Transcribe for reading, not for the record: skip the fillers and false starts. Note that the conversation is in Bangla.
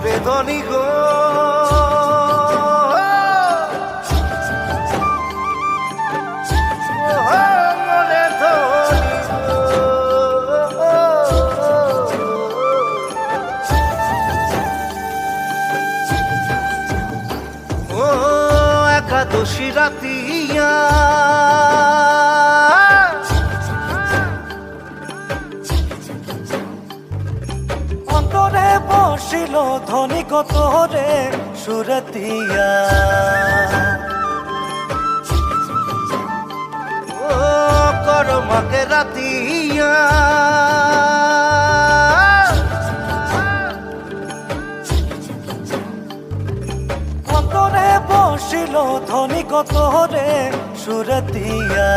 ওরে ধনী গো ওরে ধনী গো ও একাদশী রাতিয়া বসিল ধনী কত রে সুরতিয়া ও করমাকে রাতিয়া অন্তরে বসিল ধনী কত রে সুরতিয়া